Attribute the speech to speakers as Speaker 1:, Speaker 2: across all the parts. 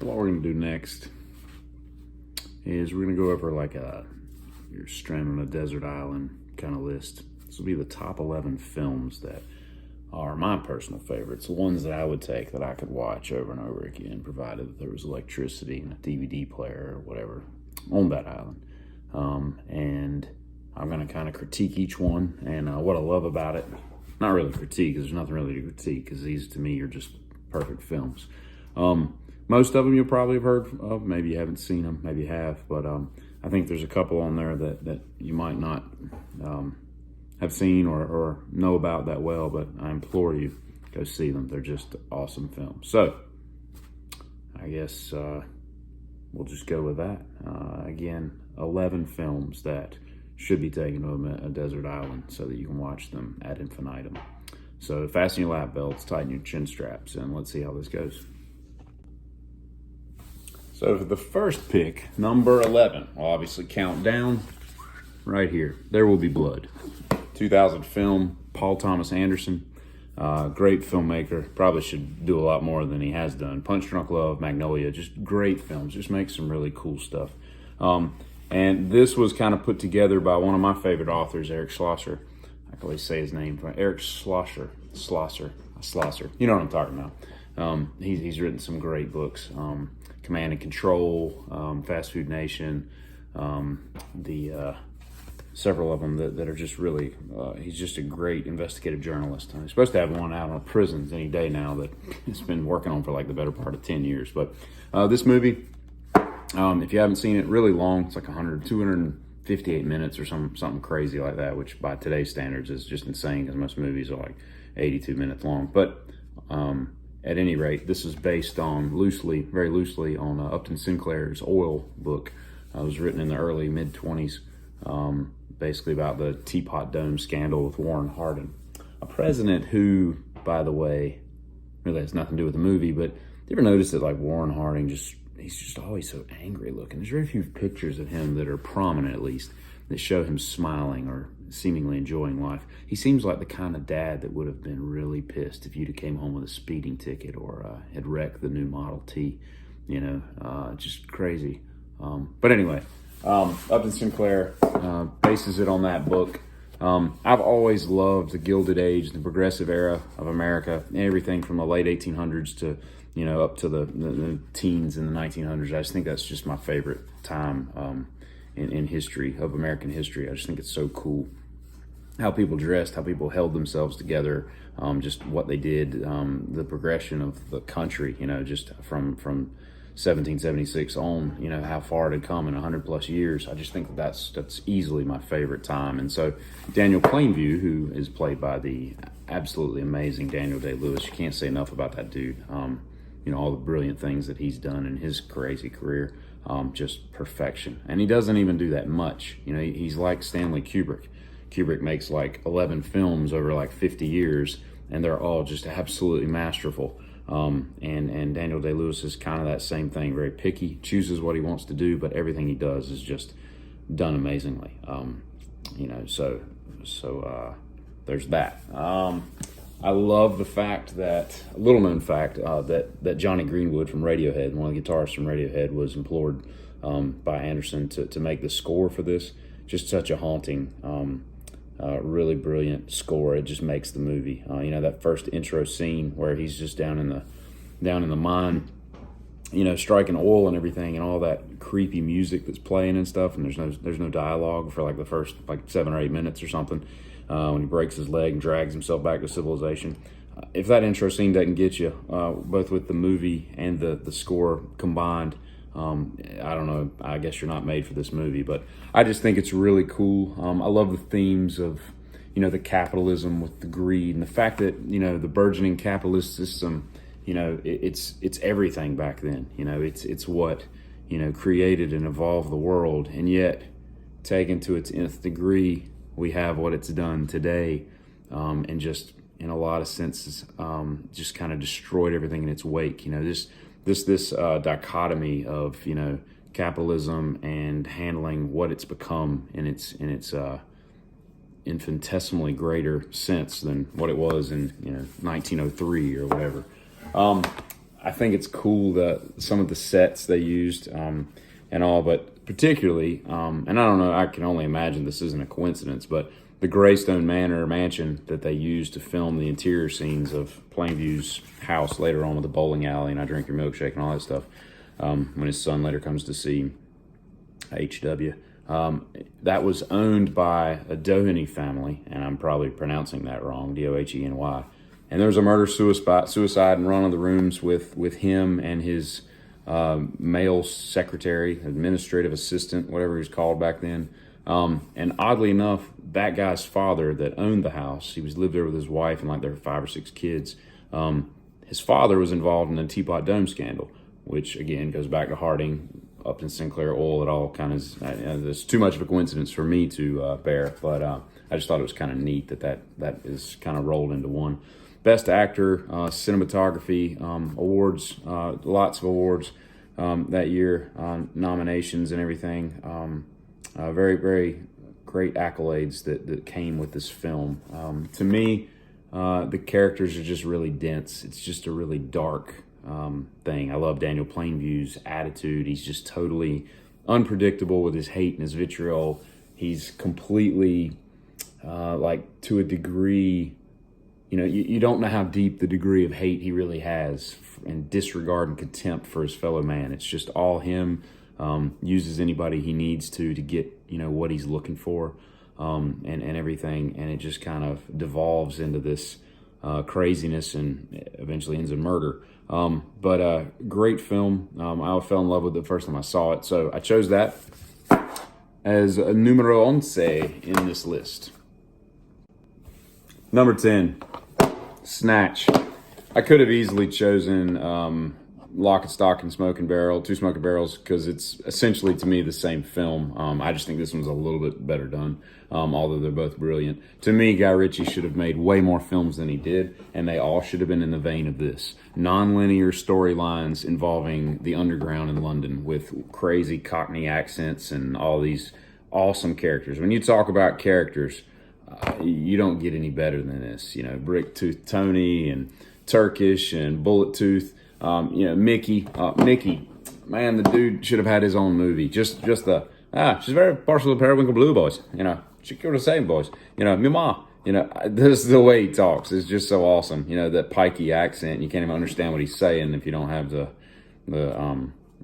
Speaker 1: So what we're gonna do next is we're gonna go over like you're stranded on a desert island kind of list. This will be the top 11 films that are my personal favorites, the ones that I would take that I could watch over and over again, provided that there was electricity and a DVD player or whatever on that island. And I'm going to kind of critique each one and what I love about it. Not really critique, because there's nothing really to critique, because these to me are just perfect films. Most of them you'll probably have heard of. Maybe you haven't seen them, maybe you have, but I think there's a couple on there that you might not have seen or know about that well, but I implore you, go see them. They're just awesome films. So I guess we'll just go with that. Again, 11 films that should be taken to a desert island so that you can watch them ad infinitum. So fasten your lap belts, tighten your chin straps, and let's see how this goes. So for the first pick, number 11, I'll obviously count down right here. There Will Be Blood. 2000 film, Paul Thomas Anderson. Great filmmaker. Probably should do a lot more than he has done. Punch Drunk Love, Magnolia, just great films. Just makes some really cool stuff. And this was kind of put together by one of my favorite authors, Eric Schlosser. I can always say his name. Eric Schlosser. You know what I'm talking about. He's written some great books. Command and Control, Fast Food Nation, several of them that are just really, he's just a great investigative journalist. He's supposed to have one out on prisons any day now that he's been working on for like the better part of 10 years. But this movie, if you haven't seen it, really long. It's like 258 minutes or something crazy like that, which by today's standards is just insane because most movies are like 82 minutes long. But at any rate, this is based on very loosely on Upton Sinclair's Oil book. It was written in the early mid-20s, basically about the Teapot Dome scandal with Warren Harding, a president who, by the way, really has nothing to do with the movie. But you ever notice that like Warren Harding he's just always so angry looking? There's very few pictures of him that are prominent, at least, that show him smiling or seemingly enjoying life. He seems like the kind of dad that would have been really pissed if you'd have came home with a speeding ticket or had wrecked the new Model T, just crazy. But anyway, Upton Sinclair bases it on that book. I've always loved the Gilded Age, the progressive era of America, everything from the late 1800s to up to the teens in the 1900s. I just think that's just my favorite time in history, of American history. I just think it's so cool how people dressed, how people held themselves together, just what they did, the progression of the country, just from 1776 on, how far it had come in 100 plus years. I just think that's easily my favorite time. And so Daniel Plainview, who is played by the absolutely amazing Daniel Day-Lewis, you can't say enough about that dude. All the brilliant things that he's done in his crazy career, just perfection. And he doesn't even do that much. He's like Stanley Kubrick. Kubrick makes like 11 films over like 50 years, and they're all just absolutely masterful. And Daniel Day-Lewis is kind of that same thing, very picky, chooses what he wants to do, but everything he does is just done amazingly. So there's that. I love the fact that, a little known fact, that Johnny Greenwood from Radiohead, one of the guitarists from Radiohead, was implored by Anderson to make the score for this. Just such a haunting, really brilliant score. It just makes the movie. That first intro scene where he's just down in the mine, striking oil and everything, and all that creepy music that's playing and stuff. And there's no dialogue for like the first 7 or 8 minutes or something. When he breaks his leg and drags himself back to civilization. If that intro scene doesn't get you, both with the movie and the score combined, I don't know, I guess you're not made for this movie. But I just think it's really cool. I love the themes of, the capitalism with the greed, and the fact that, the burgeoning capitalist system, it's everything back then. It's what, created and evolved the world. And yet, taken to its nth degree, we have what it's done today, and just in a lot of senses, just kind of destroyed everything in its wake. This dichotomy of capitalism and handling what it's become in its infinitesimally greater sense than what it was in 1903 or whatever. I think it's cool some of the sets they used and all, but particularly, and I don't know, I can only imagine this isn't a coincidence, but the Greystone Manor mansion that they used to film the interior scenes of Plainview's house later on with the bowling alley and I Drink Your Milkshake and all that stuff, when his son later comes to see H.W., that was owned by a Doheny family, and I'm probably pronouncing that wrong, Doheny. And there was a murder-suicide in one of the rooms with him and his male secretary, administrative assistant, whatever he was called back then. And oddly enough, that guy's father that owned the house, he lived there with his wife and like there were 5 or 6 kids. His father was involved in the Teapot Dome scandal, which again goes back to Harding, Upton Sinclair oil. It all kind of there's too much of a coincidence for me to bear, but I just thought it was kind of neat that is kind of rolled into one. Best actor, cinematography, awards, lots of awards that year, nominations and everything. Very, very great accolades that came with this film. To me, the characters are just really dense. It's just a really dark thing. I love Daniel Plainview's attitude. He's just totally unpredictable with his hate and his vitriol. He's completely, like to a degree, you don't know how deep the degree of hate he really has and disregard and contempt for his fellow man. It's just all him. Uses anybody he needs to get, what he's looking for, and everything. And it just kind of devolves into this craziness and eventually ends in murder. But great film. I fell in love with it the first time I saw it. So I chose that as a numero 11 in this list. Number 10, Snatch. I could have easily chosen Lock and Stock and Smoking Barrel, Two Smoking Barrels, because it's essentially, to me, the same film. I just think this one's a little bit better done, although they're both brilliant. To me, Guy Ritchie should have made way more films than he did, and they all should have been in the vein of this. Non-linear storylines involving the underground in London with crazy Cockney accents and all these awesome characters. When you talk about characters, you don't get any better than this. Brick Tooth Tony and Turkish and Bullet Tooth. Mickey, man, the dude should have had his own movie. Just she's very partial to Periwinkle Blue, boys. She killed the same boys. Me ma. This is the way he talks. It's just so awesome. That pikey accent. You can't even understand what he's saying if you don't have the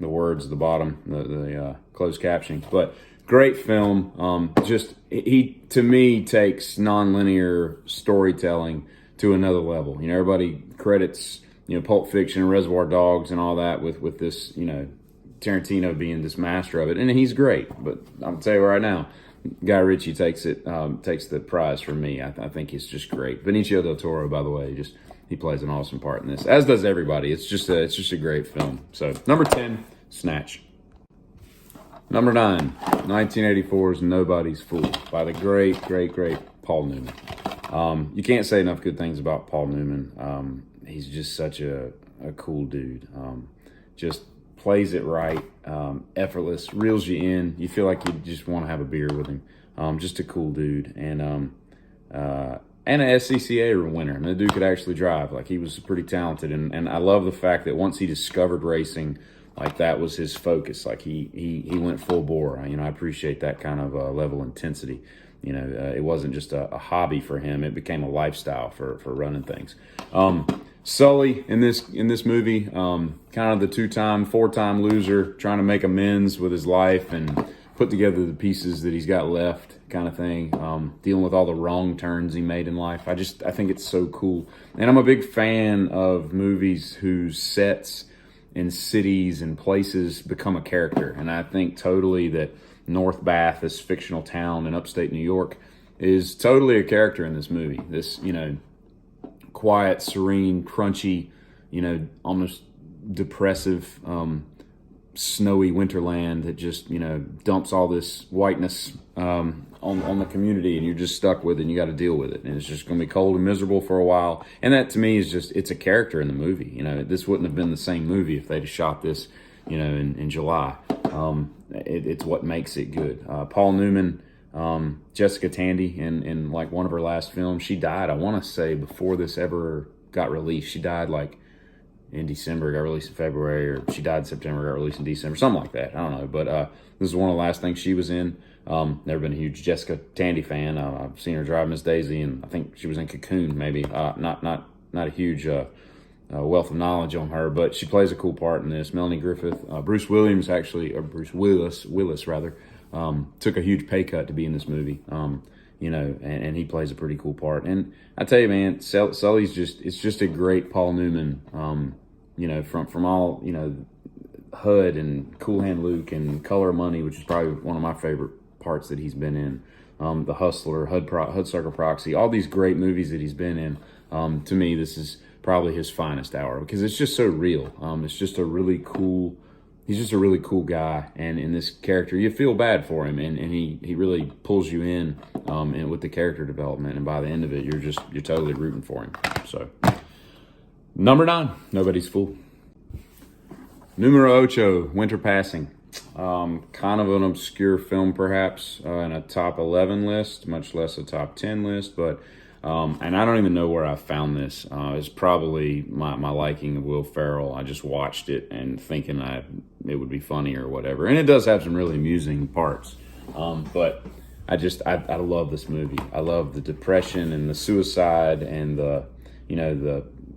Speaker 1: words at the bottom, the closed captioning. But great film. He to me takes nonlinear storytelling to another level. Everybody credits Pulp Fiction and Reservoir Dogs and all that with this, Tarantino being this master of it, and he's great. But I'll tell you right now, Guy Ritchie takes the prize for me. I think he's just great. Benicio del Toro, by the way, he plays an awesome part in this, as does everybody. It's just a great film. So number 10, Snatch. Number 9, 1984's Nobody's Fool by the great Paul Newman. You can't say enough good things about Paul Newman. He's just such a cool dude. Just plays it right, effortless, reels you in. You feel like you just want to have a beer with him. Just a cool dude, and an SCCA winner. And the dude could actually drive. Like, he was pretty talented, and I love the fact that once he discovered racing, like, that was his focus. Like, he went full bore. I appreciate that kind of level of intensity. It wasn't just a hobby for him. It became a lifestyle for running things. Sully in this movie, kind of the 4-time loser, trying to make amends with his life and put together the pieces that he's got left, kind of thing. Dealing with all the wrong turns he made in life. I think it's so cool. And I'm a big fan of movies whose sets and cities and places become a character. And I think totally that North Bath, this fictional town in upstate New York, is totally a character in this movie. This, quiet, serene, crunchy, almost depressive, snowy winterland that just, dumps all this whiteness on the community, and you're just stuck with it, and you got to deal with it. And it's just going to be cold and miserable for a while. And that, to me, is it's a character in the movie. This wouldn't have been the same movie if they'd have shot this, in July. It's what makes it good. Paul Newman, Jessica Tandy, in like one of her last films, she died, I want to say, before this ever got released. She died like in December, got released in February, or she died in September, got released in December, something like that. I don't know, but this is one of the last things she was in. Never been a huge Jessica Tandy fan. I've seen her drive Miss Daisy, and I think she was in Cocoon, maybe. Not a huge wealth of knowledge on her, but she plays a cool part in this. Melanie Griffith, Bruce Willis rather, took a huge pay cut to be in this movie. And he plays a pretty cool part. And I tell you, man, Sully's it's just a great Paul Newman. From all, HUD and Cool Hand Luke and Color of Money, which is probably one of my favorite parts that he's been in. The Hustler, HUD Circle Proxy, all these great movies that he's been in. To me, this is probably his finest hour because it's just so real. It's just he's just a really cool guy, and in this character, you feel bad for him, and he really pulls you in, and with the character development, and by the end of it, you're totally rooting for him. So, number 9, Nobody's Fool. Numero ocho, Winter Passing. Kind of an obscure film, perhaps, in a top 11 list, much less a top 10 list, but and I don't even know where I found this. It's probably my liking of Will Ferrell. I just watched it and thinking it would be funny or whatever. And it does have some really amusing parts. But I love this movie. I love the depression and the suicide and the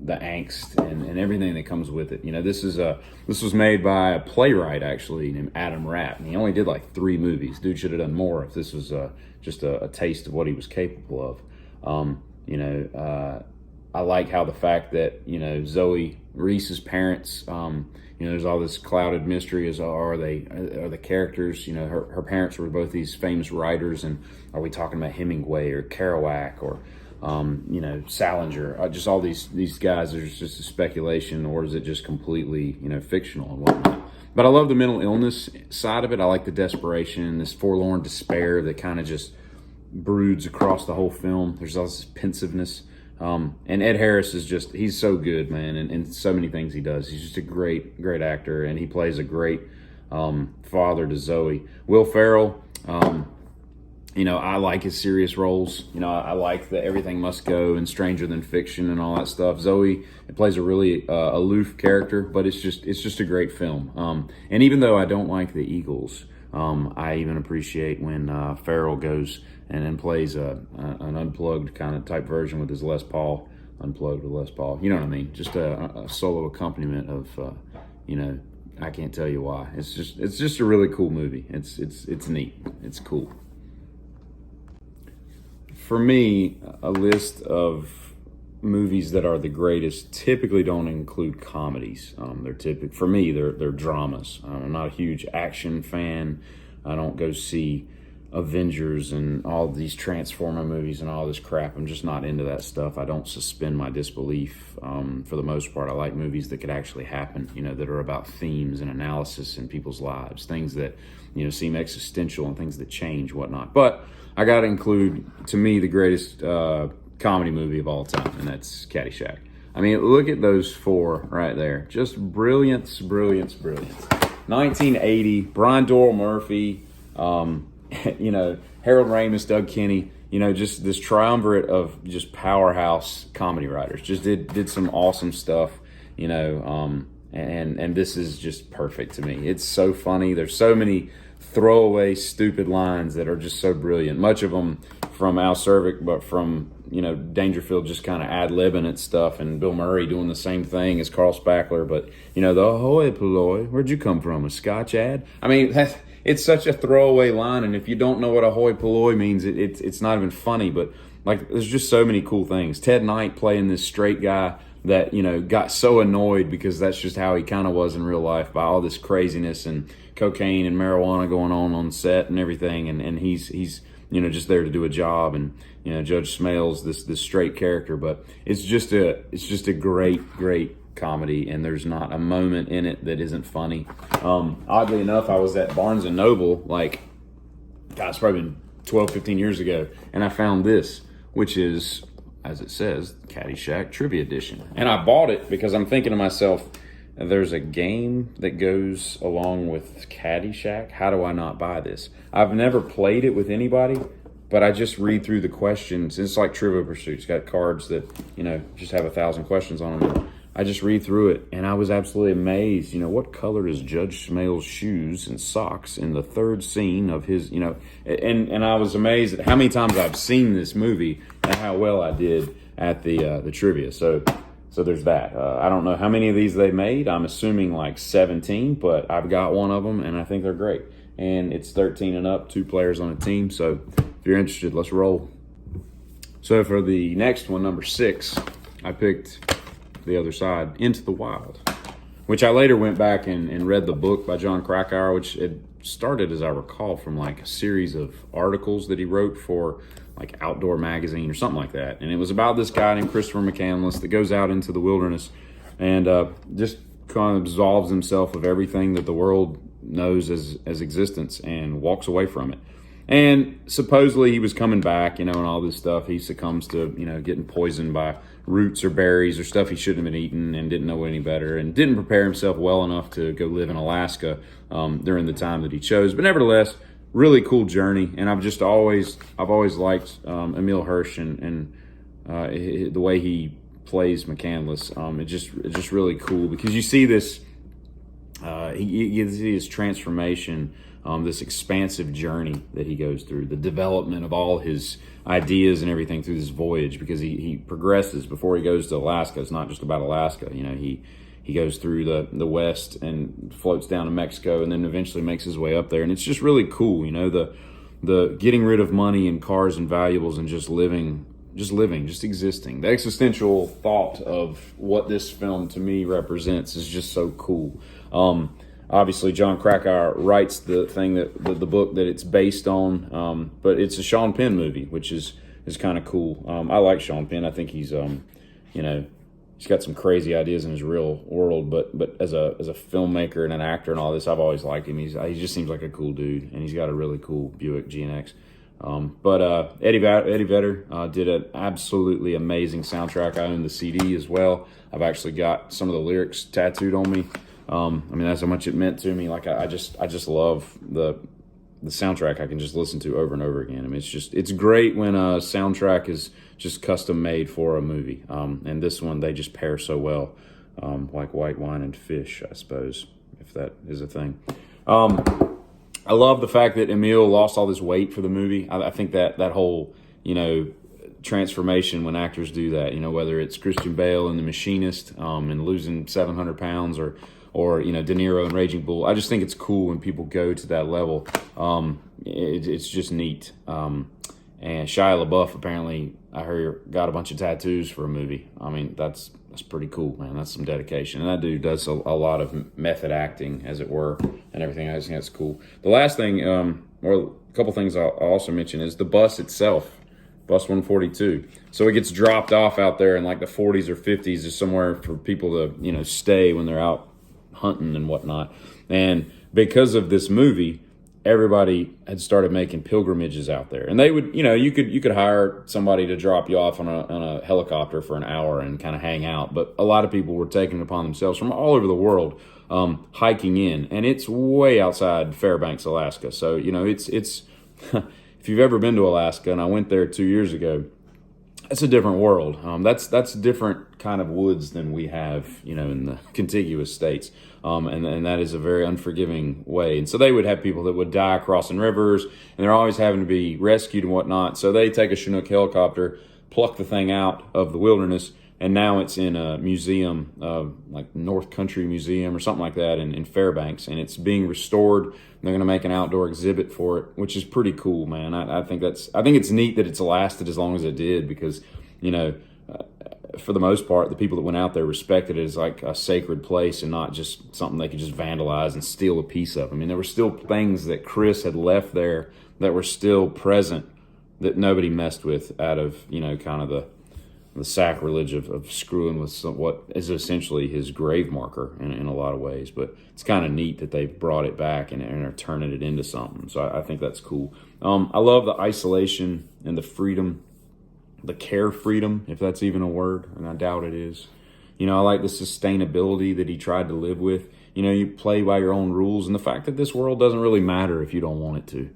Speaker 1: angst and everything that comes with it. This was made by a playwright actually named Adam Rapp, and he only did like 3 movies. Dude should have done more if this was just a taste of what he was capable of. I like how the fact that, Zoe Reese's parents, there's all this clouded mystery as are the characters, her parents were both these famous writers, and are we talking about Hemingway or Kerouac or, Salinger, just all these guys, there's just a speculation, or is it just completely, fictional and whatnot. But I love the mental illness side of it. I like the desperation, this forlorn despair that kind of just broods across the whole film. There's all this pensiveness. And Ed Harris he's so good, man, and so many things he does. He's just a great, great actor, and he plays a great father to Zoe. Will Ferrell, I like his serious roles. I like the Everything Must Go and Stranger Than Fiction and all that stuff. Zoe plays a really aloof character, but it's just a great film. And even though I don't like the Eagles, I even appreciate when Ferrell goes and then plays an unplugged kind of type version with his Les Paul, unplugged with Les Paul. You know what I mean? Just a solo accompaniment of, I can't tell you why. It's just a really cool movie. It's neat. It's cool. For me, a list of movies that are the greatest typically don't include comedies. For me, they're dramas. I'm not a huge action fan. I don't go see Avengers and all these Transformer movies and all this crap. I'm just not into that stuff. I don't suspend my disbelief. For the most part, I like movies that could actually happen, that are about themes and analysis in people's lives, things that, seem existential and things that change, whatnot. But I got to include, to me, the greatest comedy movie of all time, and that's Caddyshack. I mean, look at those 4 right there. Just brilliance, brilliance, brilliance. 1980, Brian Doyle Murphy, Harold Ramis, Doug Kenny, just this triumvirate of just powerhouse comedy writers. Just did some awesome stuff, and this is just perfect to me. It's so funny. There's so many throwaway stupid lines that are just so brilliant. Much of them from Al Cervic, but from Dangerfield just kind of ad-libbing at stuff, and Bill Murray doing the same thing as Carl Spackler. But the ahoy polloi, where'd you come from? A Scotch ad? I mean, it's such a throwaway line, and if you don't know what ahoy polloi means, it's not even funny. But there's just so many cool things. Ted Knight playing this straight guy that got so annoyed because that's just how he kind of was in real life, by all this craziness and cocaine and marijuana going on set and everything, and he's just there to do a job, and Judge Smales, this straight character. But it's just a great comedy, and there's not a moment in it that isn't funny. Oddly enough, I was at Barnes and Noble, it's probably been 12, 15 years ago, and I found this, which is, as it says, Caddyshack Trivia Edition. And I bought it because I'm thinking to myself, there's a game that goes along with Caddyshack. How do I not buy this? I've never played it with anybody, but I just read through the questions. It's like Trivial Pursuit. It's got cards that, just have 1,000 questions on them. I just read through it, and I was absolutely amazed. What color is Judge Smale's shoes and socks in the third scene of his, and I was amazed at how many times I've seen this movie and how well I did at the trivia. So there's that. I don't know how many of these they made. I'm assuming like 17, but I've got one of them, and I think they're great. And it's 13 and up, 2 players on a team. So if you're interested, let's roll. So for the next one, number 6, I picked The Other Side, Into the Wild, which I later went back and read the book by John Krakauer, which it started, as I recall, from like a series of articles that he wrote for like Outdoor Magazine or something like that. And it was about this guy named Christopher McCandless that goes out into the wilderness and just kind of absolves himself of everything that the world knows as existence and walks away from it. And supposedly he was coming back, and all this stuff. He succumbs to, getting poisoned by roots or berries or stuff he shouldn't have been eating, and didn't know any better, and didn't prepare himself well enough to go live in Alaska during the time that he chose. But nevertheless, really cool journey. And I've always liked Emile Hirsch and the way he plays McCandless. It's just really cool because you see this. You see his transformation, this expansive journey that he goes through, the development of all his ideas and everything through this voyage, because he progresses before he goes to Alaska. It's not just about Alaska. He goes through the West and floats down to Mexico, and then eventually makes his way up there. And it's just really cool, the getting rid of money and cars and valuables and just living, just existing. The existential thought of what this film to me represents is just so cool. Obviously, John Krakauer writes the thing the book that it's based on, but it's a Sean Penn movie, which is kind of cool. I like Sean Penn. I think he's he's got some crazy ideas in his real world, but as a filmmaker and an actor and all this, I've always liked him. He just seems like a cool dude, and he's got a really cool Buick GNX. But Eddie Vedder did an absolutely amazing soundtrack. I own the CD as well. I've actually got some of the lyrics tattooed on me. That's how much it meant to me. Like I just love the soundtrack. I can just listen to over and over again. It's great when a soundtrack is just custom made for a movie. And this one, they just pair so well, like white wine and fish, I suppose, if that is a thing. I love the fact that Emile lost all this weight for the movie. I think that whole, transformation when actors do that, whether it's Christian Bale in The Machinist and losing 700 pounds or De Niro in Raging Bull. I just think it's cool when people go to that level. It's just neat. And Shia LaBeouf, apparently, I heard, got a bunch of tattoos for a movie. That's pretty cool, man. That's some dedication. And that dude does a lot of method acting, as it were, and everything. I just think that's cool. The last thing, or a couple things I'll also mention, is the bus itself. Bus 142. So it gets dropped off out there in like the 40s or 50s, just somewhere for people to, stay when they're out hunting and whatnot. And because of this movie, everybody had started making pilgrimages out there. And they would, you could hire somebody to drop you off on a helicopter for an hour and kind of hang out. But a lot of people were taking it upon themselves from all over the world, hiking in. And it's way outside Fairbanks, Alaska. So, it's if you've ever been to Alaska, and I went there 2 years ago, that's a different world. That's different kind of woods than we have, in the contiguous states. And that is a very unforgiving way. And so they would have people that would die crossing rivers, and they're always having to be rescued and whatnot. So they take a Chinook helicopter, pluck the thing out of the wilderness, and now it's in a museum, like North Country Museum or something like that in Fairbanks, and it's being restored. They're going to make an outdoor exhibit for it, which is pretty cool, man. I think it's neat that it's lasted as long as it did, because, for the most part, the people that went out there respected it as like a sacred place and not just something they could just vandalize and steal a piece of. There were still things that Chris had left there that were still present that nobody messed with out of, kind of the sacrilege of screwing with what is essentially his grave marker in a lot of ways. But it's kind of neat that they've brought it back and are turning it into something. So I think that's cool. I love the isolation and the freedom, the care freedom, if that's even a word, and I doubt it is. I like the sustainability that he tried to live with. You play by your own rules, and the fact that this world doesn't really matter if you don't want it to.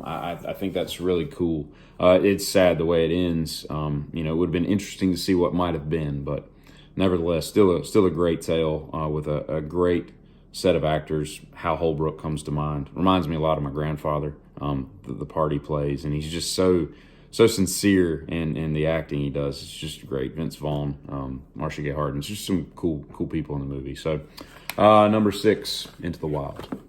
Speaker 1: I think that's really cool. It's sad the way it ends. It would have been interesting to see what might have been, but nevertheless, still a great tale with a great set of actors. Hal Holbrook comes to mind. Reminds me a lot of my grandfather. The part he plays, and he's just so sincere in the acting he does. It's just great. Vince Vaughn, Marcia Gay Harden. It's just some cool people in the movie. So, number 6, Into the Wild.